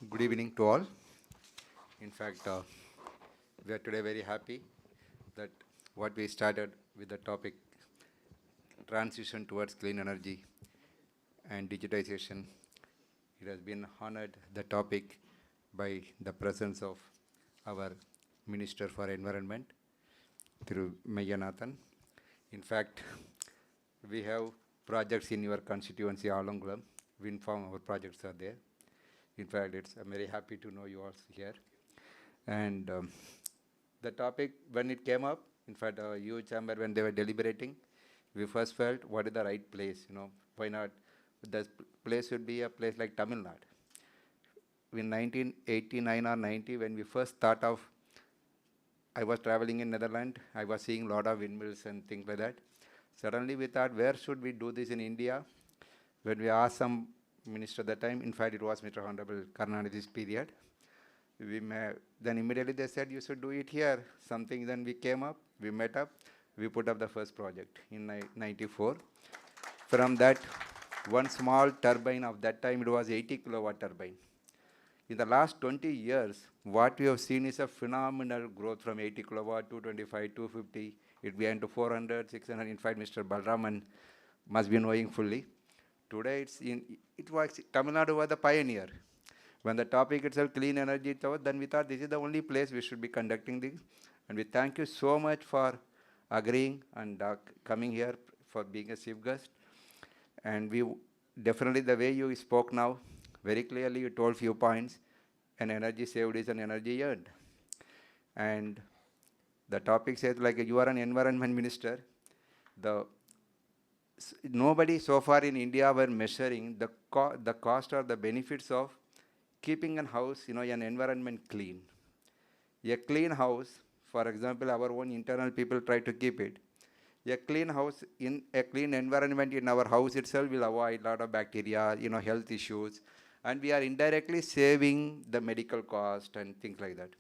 Good evening to all. In fact, we are today very happy that what we started with the topic transition towards clean energy and digitization, it has been honored the topic by the presence of our Minister for Environment, through Meyanathan. In fact, we have projects in your constituency all along. Wind farm, our projects are there. In fact, I'm very happy to know you all here. And the topic, when it came up, in fact, you chamber, when they were deliberating, we first felt what is the right place, why not? The place should be a place like Tamil Nadu. In 1989 or 90, when we first thought of, I was traveling in Netherlands, I was seeing a lot of windmills and things like that. Suddenly we thought, where should we do this in India? When we asked some minister at that time, in fact, it was Mr. Honorable Karnanidhi's period, then immediately they said, you should do it here. Something, then we came up, we met up, we put up the first project in 94. From that, one small turbine of that time, it was 80 kilowatt turbine. In the last 20 years, what we have seen is a phenomenal growth from 80 kilowatt, 225, 250, it went to 400, 600. In fact, Mr. Balraman must be knowing fully. Today, it was, Tamil Nadu was the pioneer. When the topic itself, clean energy, then we thought this is the only place we should be conducting this. And we thank you so much for agreeing and coming here for being a chief guest. And we definitely, the way you spoke now, very clearly you told few points, an energy saved is an energy earned. And the topic says, like, you are an environment minister. Nobody so far in India were measuring the cost or the benefits of keeping a house, an environment clean. A clean house, for example, our own internal people try to keep it. A clean house, in a clean environment in our house itself will avoid a lot of bacteria, health issues, and we are indirectly saving the medical cost and things like that.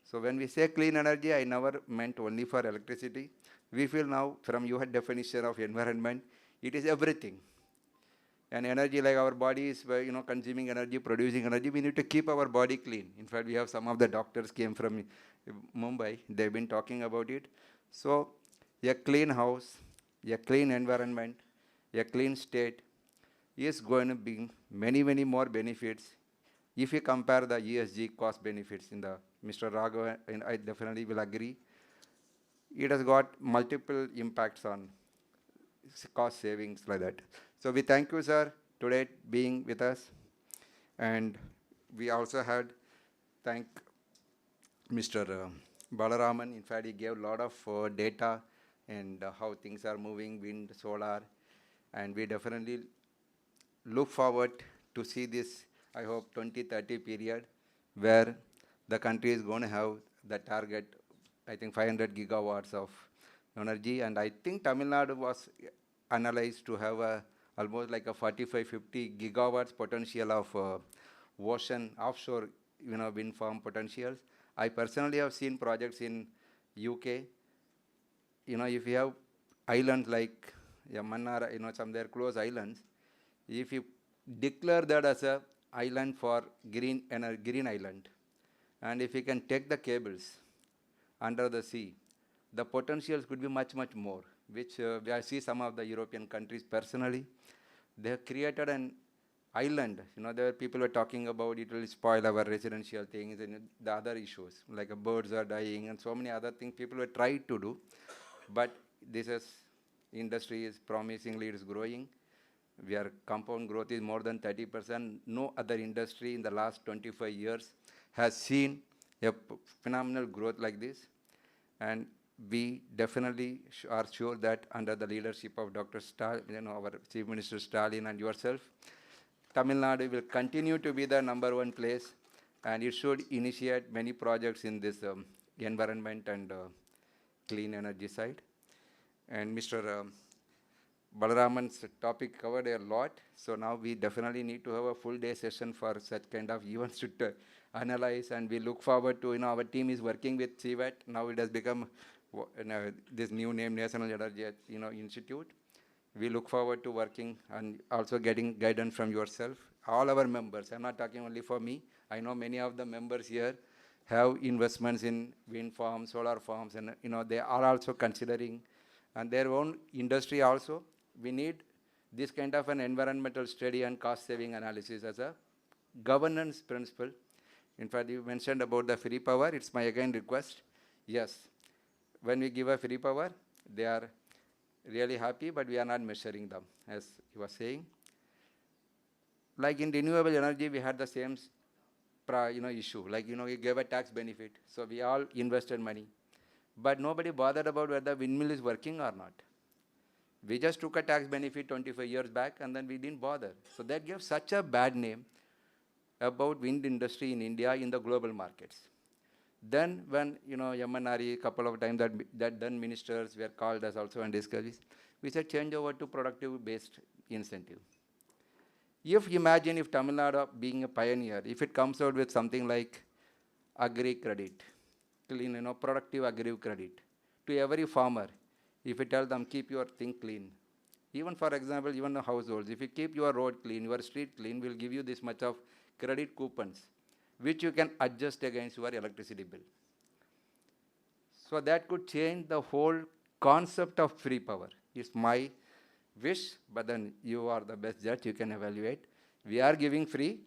So when we say clean energy, I never meant only for electricity. We feel now, from your definition of environment, it is everything. And energy, like our body is consuming energy, producing energy, we need to keep our body clean. In fact, we have some of the doctors came from Mumbai, they've been talking about it. So a clean house, a clean environment, a clean state is going to bring many, many more benefits if you compare the ESG cost benefits in the Mr. Raghav, and I definitely will agree. It has got multiple impacts on cost savings like that. So we thank you, sir, today being with us. And we also had thank Mr. Balaraman. In fact, he gave a lot of data and how things are moving, wind, solar. And we definitely look forward to see this, I hope, 2030 period where the country is going to have the target, I think, 500 gigawatts of energy. And I think Tamil Nadu was analyzed to have almost like a 45-50 gigawatts potential of ocean offshore wind farm potentials. I personally have seen projects in UK. If you have islands like Mannara, some there close islands, if you declare that as a island for green island, and if you can take the cables under the sea, the potentials could be much, much more, which I see some of the European countries personally. They have created an island. There people were talking about it will spoil our residential things and the other issues, like birds are dying and so many other things people were trying to do. But this industry is promisingly, it is growing. Compound growth is more than 30%. No other industry in the last 25 years has seen a phenomenal growth like this. And we definitely are sure that under the leadership of Dr. Stalin, our Chief Minister Stalin and yourself, Tamil Nadu will continue to be the #1 place, and it should initiate many projects in this environment and clean energy side. And Mr. Balaraman's topic covered a lot, so now we definitely need to have a full day session for such kind of events to analyze, and we look forward to, our team is working with CVET. Now it has become this new name, National Energy Institute. We look forward to working and also getting guidance from yourself all our members, I'm not talking only for me, I know many of the members here have investments in wind farms, solar farms, and they are also considering and their own industry also. We need this kind of an environmental study and cost saving analysis as a governance principle. In fact, you mentioned about the free power. It's my again request. Yes, when we give a free power, they are really happy, but we are not measuring them, as you were saying. Like in renewable energy, we had the same issue. Like, we gave a tax benefit. So we all invested money. But nobody bothered about whether the windmill is working or not. We just took a tax benefit 25 years back and then we didn't bother. So that gave such a bad name about wind industry in India in the global markets. Then when, MNRE, couple of times that then ministers were called us also and discussed, we said change over to productive-based incentive. If imagine if Tamil Nadu being a pioneer, if it comes out with something like agri credit, clean, productive agri credit to every farmer, if you tell them keep your thing clean, even for example, even the households, if you keep your road clean, your street clean, we'll give you this much of credit coupons, which you can adjust against your electricity bill. So that could change the whole concept of free power. It's my wish, but then you are the best judge, you can evaluate. We are giving free,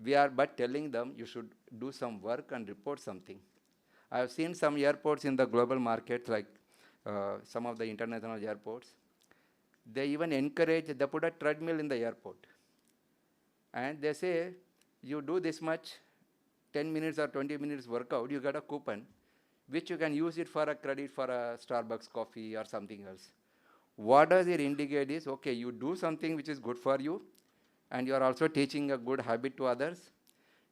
we are but telling them you should do some work and report something. I have seen some airports in the global market, like some of the international airports. They even encourage, they put a treadmill in the airport. And they say, you do this much, 10 minutes or 20 minutes workout, you get a coupon, which you can use it for a credit for a Starbucks coffee or something else. What does it indicate is, okay, you do something which is good for you, and you are also teaching a good habit to others,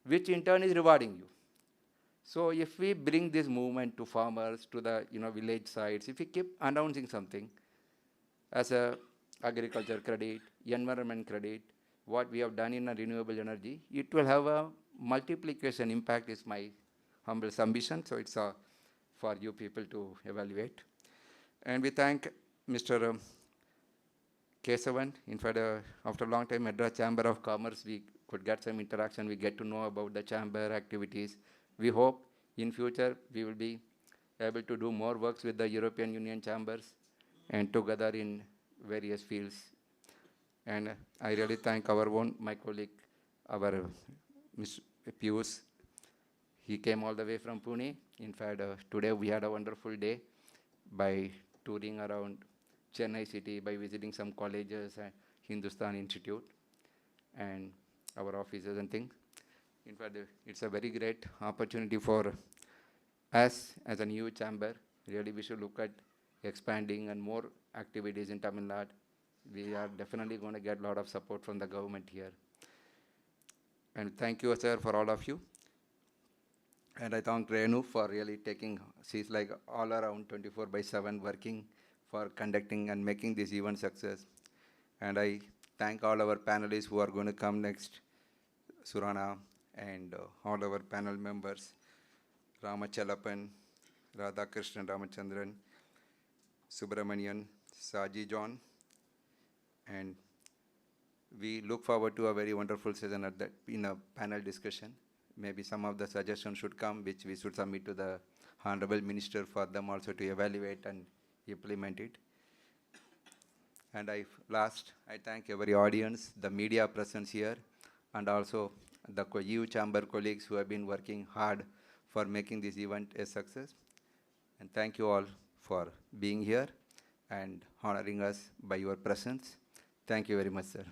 which in turn is rewarding you. So if we bring this movement to farmers, to the village sites, if we keep announcing something as a agriculture credit, environment credit, what we have done in a renewable energy, it will have a multiplication impact is my humble ambition. So it's for you people to evaluate. And we thank Mr. Kesavan. In fact, after a long time, Madras Chamber of Commerce, we could get some interaction. We get to know about the chamber activities. We hope in future we will be able to do more works with the European Union chambers and together in various fields. And I really thank my colleague, our Mr. Pius. He came all the way from Pune. In fact, today we had a wonderful day by touring around Chennai city, by visiting some colleges and Hindustan Institute and our offices and things. In fact, it's a very great opportunity for us as a new chamber. Really, we should look at expanding and more activities in Tamil Nadu. We are definitely going to get a lot of support from the government here. And thank you, sir, for all of you. And I thank Renu for really she's like all around 24/7 working for conducting and making this event success. And I thank all our panelists who are going to come next, Surana, and all our panel members, Ramachalapan, Radhakrishnan Ramachandran, Subramanian, Saji John, and we look forward to a very wonderful session in a panel discussion. Maybe some of the suggestions should come, which we should submit to the Honorable Minister for them also to evaluate and implement it. And I thank every audience, the media presence here, and also the EU Chamber colleagues who have been working hard for making this event a success. And thank you all for being here and honoring us by your presence. Thank you very much, sir.